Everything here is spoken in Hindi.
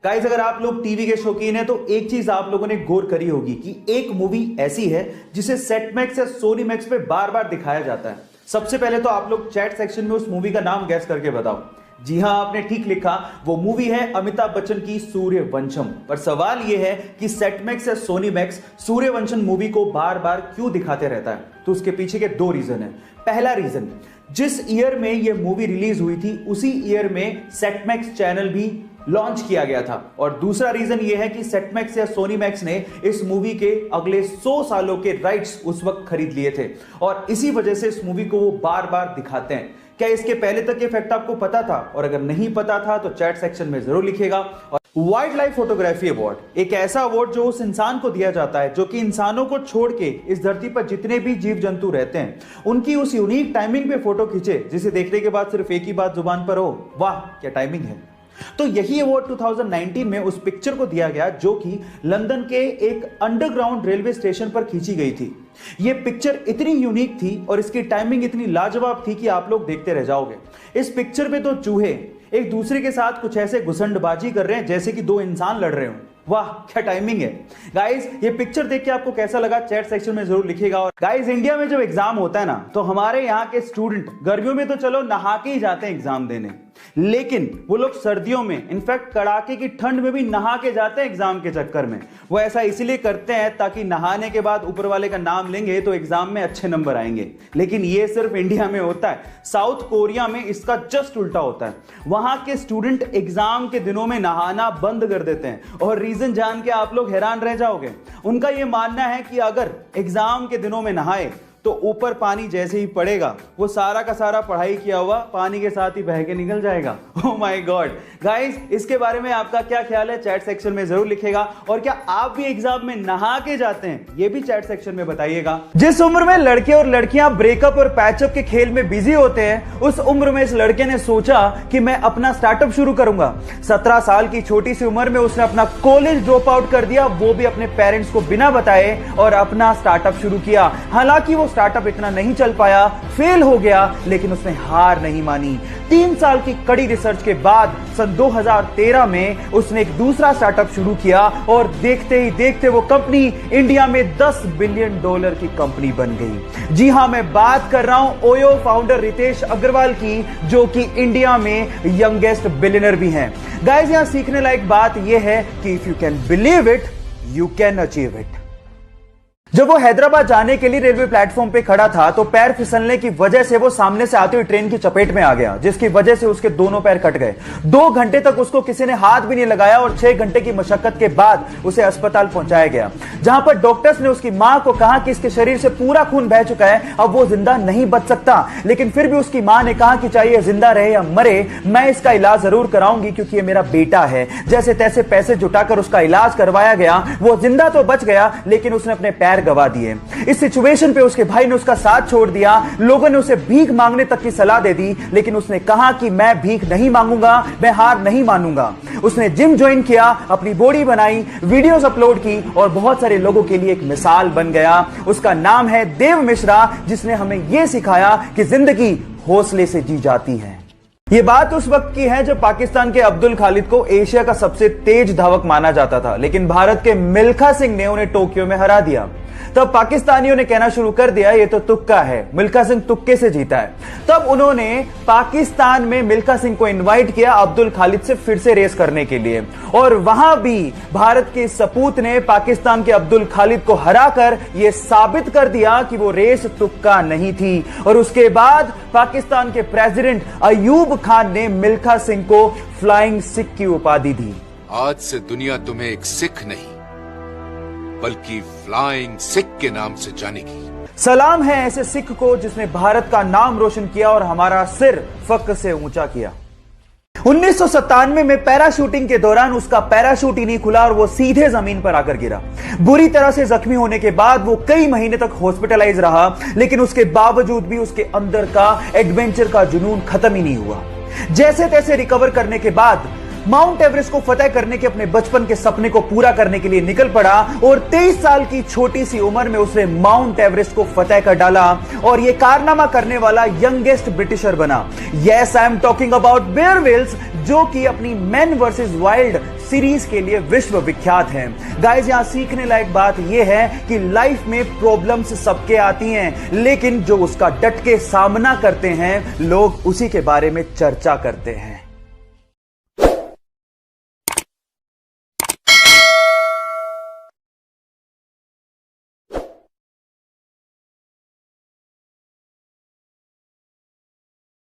गाइस, अगर आप लोग टीवी के शौकीन हैं तो एक चीज आप लोगों ने गौर करी होगी कि एक मूवी ऐसी है जिसे सेट मैक्स या सोनी मैक्स पे बार बार दिखाया जाता है। सबसे पहले तो आप लोग चैट सेक्शन में उस मूवी का नाम गैस करके बताओ। जी हां, आपने ठीक लिखा, वो मूवी है अमिताभ बच्चन की सूर्यवंशम। पर सवाल यह है कि सेट मैक्स या सोनी मैक्स सूर्यवंशम मूवी को बार बार क्यों दिखाते रहता है? तो उसके पीछे के दो रीजन है। पहला रीजन, जिस ईयर में यह मूवी रिलीज हुई थी उसी ईयर में सेट मैक्स चैनल भी लॉन्च किया गया था। और दूसरा रीजन यह है कि सेट मैक्स या सोनी मैक्स ने इस मूवी के अगले 100 सालों के राइट्स उस वक्त खरीद लिए थे और इसी वजह से इस मूवी को वो बार बार दिखाते हैं। क्या इसके पहले तक ये फैक्ट आपको पता था? और अगर नहीं पता था तो चैट सेक्शन में जरूर लिखिएगा। और वाइल्ड लाइफ फोटोग्राफी अवार्ड एक ऐसा अवार्ड जो उस इंसान को दिया जाता है जो कि इंसानों को छोड़ के इस धरती पर जितने भी जीव जंतु रहते हैं उनकी उस यूनिक टाइमिंग पे फोटो खींचे जिसे देखने के बाद सिर्फ एक ही बात जुबान पर हो, वाह क्या टाइमिंग है। तो यही अवार्ड 2019 में उस पिक्चर को दिया गया जो कि लंदन के एक अंडरग्राउंड रेलवे स्टेशन पर खींची गई थी। यह पिक्चर इतनी यूनिक थी और इसकी टाइमिंग इतनी लाजवाब थी कि आप लोग देखते रह जाओगे। इस पिक्चर में दो चूहे एक दूसरे के साथ कुछ ऐसे घुसंडबाजी कर रहे हैं जैसे कि दो इंसान लड़ रहे हो। वाह क्या टाइमिंग है। गाइस, ये पिक्चर देख के आपको कैसा लगा चैट सेक्शन में जरूर लिखिएगा। और गाइस, इंडिया में जब एग्जाम होता है ना तो हमारे यहाँ के स्टूडेंट गर्मियों में तो चलो नहा के ही जाते हैं एग्जाम देने, लेकिन वो लोग सर्दियों में इनफैक्ट कड़ाके की ठंड में भी नहा के जाते हैं एग्जाम के चक्कर में। वो ऐसा इसलिए करते हैं ताकि नहाने के बाद ऊपर वाले का नाम लेंगे तो एग्जाम में अच्छे नंबर आएंगे। लेकिन ये सिर्फ इंडिया में होता है, साउथ कोरिया में इसका जस्ट उल्टा होता है। वहां के स्टूडेंट एग्जाम के दिनों में नहाना बंद कर देते हैं और रीजन जान के आप लोग हैरान रह जाओगे। उनका यह मानना है कि अगर एग्जाम के दिनों में नहाए तो ऊपर पानी जैसे ही पड़ेगा वो सारा का सारा पढ़ाई किया हुआ पानी के साथ ही बह के निकल जाएगा। Oh my God. गाइस, इसके बारे में आपका क्या ख्याल है चैट सेक्शन में जरूर लिखिएगा। और क्या आप भी एग्जाम में नहा के जाते हैं ये भी चैट सेक्शन में बताइएगा। जिस उम्र में लड़के और लड़कियां ब्रेकअप और पैचअप के खेल में बिजी होते हैं उस उम्र में इस लड़के ने सोचा कि मैं अपना स्टार्टअप शुरू करूंगा। 17 साल की छोटी सी उम्र में उसने अपना कॉलेज ड्रॉप आउट कर दिया, वो भी अपने पेरेंट्स को बिना बताए, और अपना स्टार्टअप शुरू किया। हालांकि वो स्टार्टअप इतना नहीं चल पाया, फेल हो गया, लेकिन उसने हार नहीं मानी। 3 साल की कड़ी रिसर्च के बाद सन 2013 में उसने एक दूसरा स्टार्टअप शुरू किया और देखते ही देखते वो कंपनी इंडिया में $10 बिलियन की कंपनी बन गई। जी हां, मैं बात कर रहा हूं ओयो फाउंडर रितेश अग्रवाल की, जो कि इंडिया में यंगेस्ट बिलियनर भी हैं। गाइस, यहां सीखने लायक बात यह है कि if you can believe it you can achieve it. जब वो हैदराबाद जाने के लिए रेलवे प्लेटफॉर्म पे खड़ा था तो पैर फिसलने की वजह से वो सामने से आती हुई ट्रेन की चपेट में आ गया, जिसकी वजह से उसके दोनों पैर कट गए। 2 घंटे तक उसको किसी ने हाथ भी नहीं लगाया और 6 घंटे की मशक्कत के बाद उसे अस्पताल पहुंचाया गया, जहां पर डॉक्टर्स ने उसकी मां को कहा कि इसके शरीर से पूरा खून बह चुका है, अब वो जिंदा नहीं बच सकता। लेकिन फिर भी उसकी मां ने कहा कि चाहे जिंदा रहे या मरे, मैं इसका इलाज जरूर कराऊंगी क्योंकि ये मेरा बेटा है। जैसे तैसे पैसे जुटाकर उसका इलाज करवाया गया। वो जिंदा तो बच गया लेकिन उसने अपने पैर गवा दिए। इस सिचुएशन पे उसके भाई ने उसका साथ छोड़ दिया। लोगों ने उसे भीख मांगने तक की सलाह दे दी, लेकिन उसने कहा कि मैं भीख नहीं मांगूंगा, मैं हार नहीं मानूंगा। उसने जिम ज्वाइन किया, अपनी बॉडी बनाई, वीडियोस अपलोड की और बहुत सारे लोगों के लिए एक मिसाल बन गया। उसका नाम है देव मिश्रा, जिसने हमें यह सिखाया कि जिंदगी हौसले से जी जाती है। ये बात उस वक्त की है जब पाकिस्तान के अब्दुल खालिद को एशिया का सबसे तेज धावक माना जाता था, लेकिन भारत के मिल्खा सिंह ने उन्हें टोक्यो में हरा दिया। तब पाकिस्तानियों ने कहना शुरू कर दिया ये तो तुक्का है, मिल्खा सिंह तुक्के से जीता है। तब उन्होंने पाकिस्तान में मिल्खा सिंह को इनवाइट किया अब्दुल खालिद से फिर से रेस करने के लिए, और वहां भी भारत के सपूत ने पाकिस्तान के अब्दुल खालिद को हराकर यह साबित कर दिया कि वो रेस तुक्का नहीं थी। और उसके बाद पाकिस्तान के प्रेसिडेंट अयूब खान ने मिल्खा सिंह को फ्लाइंग सिख की उपाधि दी। आज से दुनिया तुम्हें एक सिख नहीं बल्कि फ्लाइंग सिख के नाम से जानेगी। सलाम है ऐसे सिख को जिसने भारत का नाम रोशन किया और हमारा सिर फख्र से ऊंचा किया। 1997 में पैराशूटिंग के दौरान उसका पैराशूट ही नहीं खुला और वो सीधे जमीन पर आकर गिरा। बुरी तरह से जख्मी होने के बाद वो कई महीने तक हॉस्पिटलाइज रहा, लेकिन उसके बावजूद भी उसके अंदर का एडवेंचर का जुनून खत्म ही नहीं हुआ। जैसे तैसे रिकवर करने के बाद माउंट एवरेस्ट को फतेह करने के अपने बचपन के सपने को पूरा करने के लिए निकल पड़ा और 23 साल की छोटी सी उम्र में उसने माउंट एवरेस्ट को फतेह कर डाला और यह कारनामा करने वाला यंगेस्ट ब्रिटिशर बना। Yes, I am talking about Bear Grylls, जो कि अपनी मैन वर्सेस वाइल्ड सीरीज के लिए विश्व विख्यात हैं। गाइस, यहां सीखने लायक बात यह है कि लाइफ में प्रॉब्लम्स सबके आती हैं, लेकिन जो उसका डट के सामना करते हैं लोग उसी के बारे में चर्चा करते हैं।